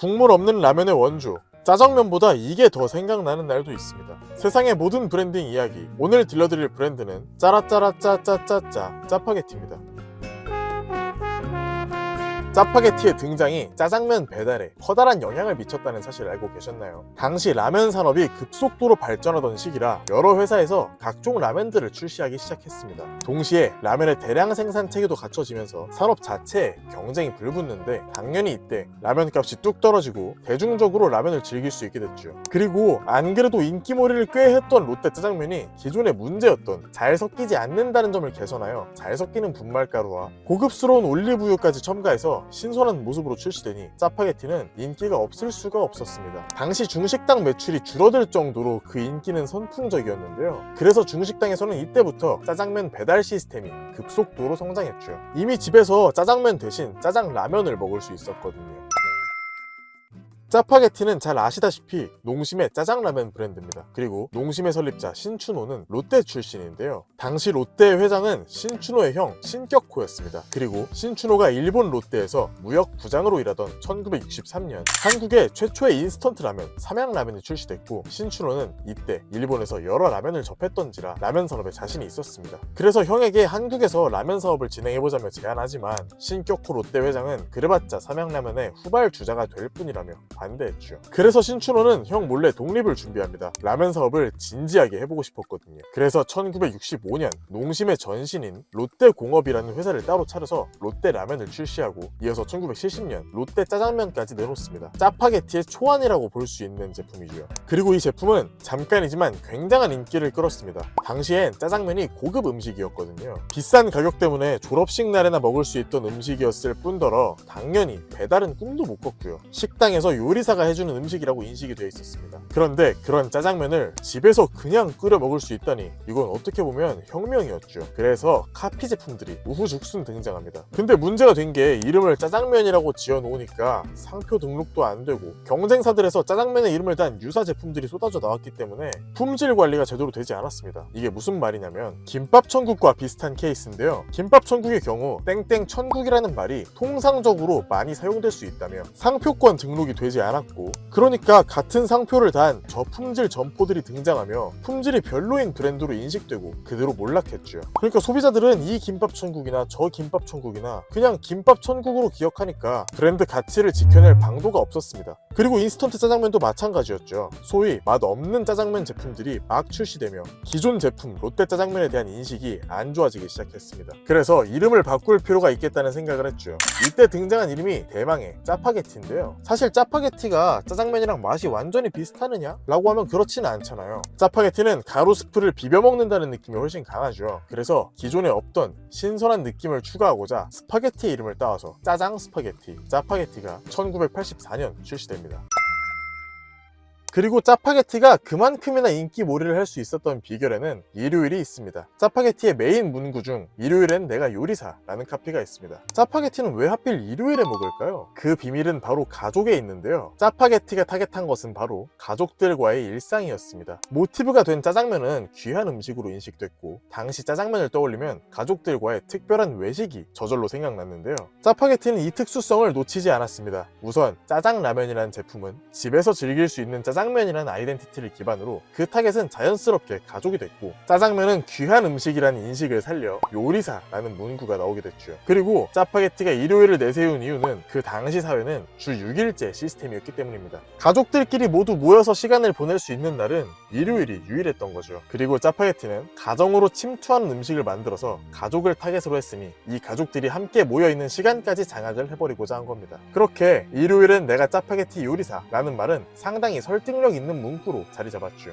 국물 없는 라면의 원조, 짜장면보다 이게 더 생각나는 날도 있습니다. 세상의 모든 브랜딩 이야기, 오늘 들려드릴 브랜드는 짜라짜라짜짜짜짜 짜파게티입니다. 짜파게티의 등장이 짜장면 배달에 커다란 영향을 미쳤다는 사실을 알고 계셨나요? 당시 라면 산업이 급속도로 발전하던 시기라 여러 회사에서 각종 라면들을 출시하기 시작했습니다. 동시에 라면의 대량 생산 체계도 갖춰지면서 산업 자체에 경쟁이 불붙는데 당연히 이때 라면 값이 뚝 떨어지고 대중적으로 라면을 즐길 수 있게 됐죠. 그리고 안 그래도 인기몰이를 꽤 했던 롯데 짜장면이 기존의 문제였던 잘 섞이지 않는다는 점을 개선하여 잘 섞이는 분말가루와 고급스러운 올리브유까지 첨가해서 신선한 모습으로 출시되니 짜파게티는 인기가 없을 수가 없었습니다. 당시 중식당 매출이 줄어들 정도로 그 인기는 선풍적이었는데요. 그래서 중식당에서는 이때부터 짜장면 배달 시스템이 급속도로 성장했죠. 이미 집에서 짜장면 대신 짜장라면을 먹을 수 있었거든요. 짜파게티는 잘 아시다시피 농심의 짜장라면 브랜드입니다. 그리고 농심의 설립자 신춘호는 롯데 출신인데요. 당시 롯데 회장은 신춘호의 형 신격호였습니다. 그리고 신춘호가 일본 롯데에서 무역 부장으로 일하던 1963년 한국의 최초의 인스턴트 라면 삼양라면이 출시됐고, 신춘호는 이때 일본에서 여러 라면을 접했던지라 라면 산업에 자신이 있었습니다. 그래서 형에게 한국에서 라면 사업을 진행해보자며 제안하지만 신격호 롯데 회장은 그래봤자 삼양라면의 후발 주자가 될 뿐이라며 반대했죠. 그래서 신춘호는 형 몰래 독립을 준비합니다. 라면 사업을 진지하게 해보고 싶었거든요. 그래서 1965년 농심의 전신인 롯데공업이라는 회사를 따로 차려서 롯데라면을 출시하고, 이어서 1970년 롯데 짜장면까지 내놓습니다. 짜파게티의 초안이라고 볼 수 있는 제품이죠. 그리고 이 제품은 잠깐이지만 굉장한 인기를 끌었습니다. 당시엔 짜장면이 고급 음식이었거든요. 비싼 가격 때문에 졸업식 날에나 먹을 수 있던 음식이었을 뿐더러 당연히 배달은 꿈도 못 꿨고요. 식당에서 요리사가 해주는 음식이라고 인식이 되어 있었습니다. 그런데 그런 짜장면을 집에서 그냥 끓여 먹을 수 있다니 이건 어떻게 보면 혁명이었죠. 그래서 카피 제품들이 우후죽순 등장합니다. 근데 문제가 된 게 이름을 짜장면이라고 지어놓으니까 상표 등록도 안 되고 경쟁사들에서 짜장면의 이름을 단 유사 제품들이 쏟아져 나왔기 때문에 품질 관리가 제대로 되지 않았습니다. 이게 무슨 말이냐면 김밥천국과 비슷한 케이스인데요. 김밥천국의 경우 땡땡 천국이라는 말이 통상적으로 많이 사용될 수 있다며 상표권 등록이 되지 않았고, 그러니까 같은 상표를 단 저품질 점포들이 등장하며 품질이 별로인 브랜드로 인식되고 그대로 몰락했죠. 그러니까 소비자들은 이 김밥천국이나 저 김밥천국이나 그냥 김밥천국으로 기억하니까 브랜드 가치를 지켜낼 방도가 없었습니다. 그리고 인스턴트 짜장면도 마찬가지였죠. 소위 맛없는 짜장면 제품들이 막 출시되며 기존 제품 롯데 짜장면에 대한 인식이 안 좋아지기 시작했습니다. 그래서 이름을 바꿀 필요가 있겠다는 생각을 했죠. 이때 등장한 이름이 대망의 짜파게티인데요. 사실 짜파게티가 짜장면이랑 맛이 완전히 비슷하느냐? 라고 하면 그렇지는 않잖아요. 짜파게티는 가루스프를 비벼 먹는다는 느낌이 훨씬 강하죠. 그래서 기존에 없던 신선한 느낌을 추가하고자 스파게티의 이름을 따와서 짜장 스파게티, 짜파게티가 1984년 출시됩니다. 그리고 짜파게티가 그만큼이나 인기몰이를 할 수 있었던 비결에는 일요일이 있습니다. 짜파게티의 메인 문구 중 일요일엔 내가 요리사 라는 카피가 있습니다. 짜파게티는 왜 하필 일요일에 먹을까요? 그 비밀은 바로 가족에 있는데요. 짜파게티가 타겟한 것은 바로 가족들과의 일상이었습니다. 모티브가 된 짜장면은 귀한 음식으로 인식됐고, 당시 짜장면을 떠올리면 가족들과의 특별한 외식이 저절로 생각났는데요. 짜파게티는 이 특수성을 놓치지 않았습니다. 우선 짜장라면이라는 제품은 집에서 즐길 수 있는 짜장면이라는 아이덴티티를 기반으로 그 타겟은 자연스럽게 가족이 됐고, 짜장면은 귀한 음식이라는 인식을 살려 요리사라는 문구가 나오게 됐죠. 그리고 짜파게티가 일요일을 내세운 이유는 그 당시 사회는 주 6일제 시스템이었기 때문입니다. 가족들끼리 모두 모여서 시간을 보낼 수 있는 날은 일요일이 유일했던 거죠. 그리고 짜파게티는 가정으로 침투하는 음식을 만들어서 가족을 타겟으로 했으니 이 가족들이 함께 모여있는 시간까지 장악을 해버리고자 한 겁니다. 그렇게 일요일은 내가 짜파게티 요리사라는 말은 상당히 설득력 있는 문구로 자리 잡았죠.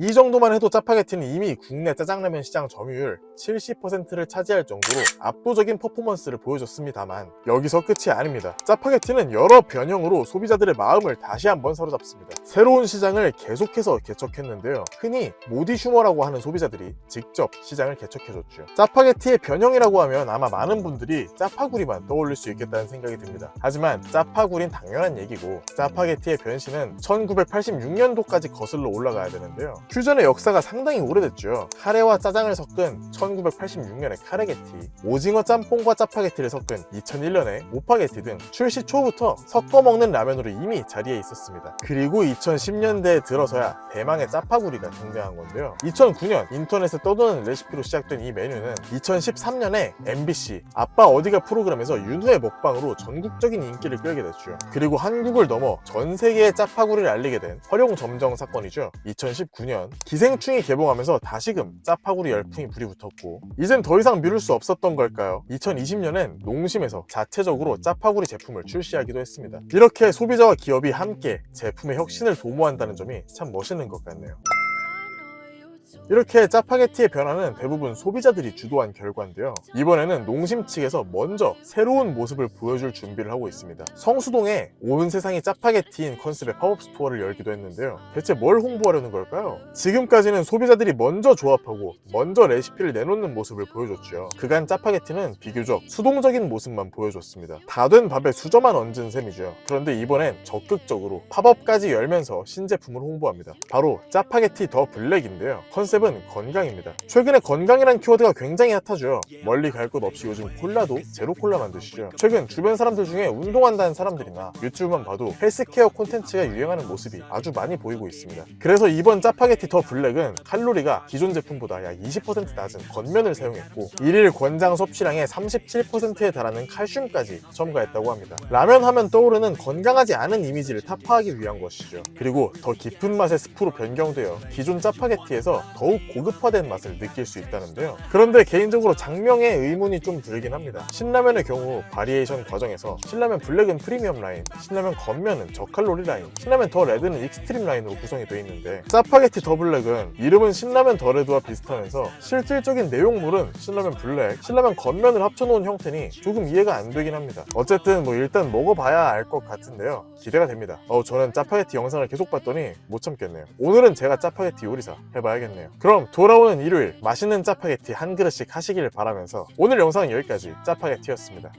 이 정도만 해도 짜파게티는 이미 국내 짜장라면 시장 점유율 70%를 차지할 정도로 압도적인 퍼포먼스를 보여줬습니다만 여기서 끝이 아닙니다. 짜파게티는 여러 변형으로 소비자들의 마음을 다시 한번 사로잡습니다. 새로운 시장을 계속해서 개척했는데요. 흔히 모디슈머라고 하는 소비자들이 직접 시장을 개척해줬죠. 짜파게티의 변형이라고 하면 아마 많은 분들이 짜파구리만 떠올릴 수 있겠다는 생각이 듭니다. 하지만 짜파구리는 당연한 얘기고, 짜파게티의 변신은 1986년도까지 거슬러 올라가야 되는데요. 퓨전의 역사가 상당히 오래됐죠. 카레와 짜장을 섞은 1986년의 카레게티, 오징어 짬뽕과 짜파게티를 섞은 2001년의 오파게티 등 출시 초부터 섞어 먹는 라면으로 이미 자리에 있었습니다. 그리고 2010년대에 들어서야 대망의 짜파구리가 등장한 건데요. 2009년 인터넷에 떠도는 레시피로 시작된 이 메뉴는 2013년에 MBC 아빠 어디가 프로그램에서 윤후의 먹방으로 전국적인 인기를 끌게 됐죠. 그리고 한국을 넘어 전 세계에 짜파구리를 알리게 된 화룡점정 사건이죠. 2019년 기생충이 개봉하면서 다시금 짜파구리 열풍이 불이 붙었고 이젠 더 이상 미룰 수 없었던 걸까요? 2020년엔 농심에서 자체적으로 짜파구리 제품을 출시하기도 했습니다. 이렇게 소비자와 기업이 함께 제품의 혁신을 도모한다는 점이 참 멋있는 것 같네요. 이렇게 짜파게티의 변화는 대부분 소비자들이 주도한 결과인데요. 이번에는 농심 측에서 먼저 새로운 모습을 보여줄 준비를 하고 있습니다. 성수동에 온 세상이 짜파게티인 컨셉의 팝업 스토어를 열기도 했는데요. 대체 뭘 홍보하려는 걸까요? 지금까지는 소비자들이 먼저 조합하고 먼저 레시피를 내놓는 모습을 보여줬죠. 그간 짜파게티는 비교적 수동적인 모습만 보여줬습니다. 다 된 밥에 수저만 얹은 셈이죠. 그런데 이번엔 적극적으로 팝업까지 열면서 신제품을 홍보합니다. 바로 짜파게티 더 블랙인데요. 컨셉은 건강입니다. 최근에 건강이란 키워드가 굉장히 핫하죠. 멀리 갈 것 없이 요즘 콜라도 제로 콜라만 드시죠. 최근 주변 사람들 중에 운동한다는 사람들이나 유튜브만 봐도 헬스케어 콘텐츠가 유행하는 모습이 아주 많이 보이고 있습니다. 그래서 이번 짜파게티 더 블랙은 칼로리가 기존 제품보다 약 20% 낮은 겉면을 사용했고 일일 권장 섭취량의 37%에 달하는 칼슘까지 첨가했다고 합니다. 라면 하면 떠오르는 건강하지 않은 이미지를 타파하기 위한 것이죠. 그리고 더 깊은 맛의 스프로 변경되어 기존 짜파게티에서 더욱 고급화된 맛을 느낄 수 있다는데요. 그런데 개인적으로 장명에 의문이 좀 들긴 합니다. 신라면의 경우 바리에이션 과정에서 신라면 블랙은 프리미엄 라인, 신라면 겉면은 저칼로리 라인, 신라면 더 레드는 익스트림 라인으로 구성이 되어 있는데 짜파게티 더 블랙은 이름은 신라면 더 레드와 비슷하면서 실질적인 내용물은 신라면 블랙, 신라면 겉면을 합쳐놓은 형태니 조금 이해가 안 되긴 합니다. 어쨌든 일단 먹어봐야 알 것 같은데요. 기대가 됩니다. 저는 짜파게티 영상을 계속 봤더니 못 참겠네요. 오늘은 제가 짜파게티 요리사 해봐야겠네요. 그럼 돌아오는 일요일 맛있는 짜파게티 한 그릇씩 하시길 바라면서 오늘 영상은 여기까지 짜파게티였습니다.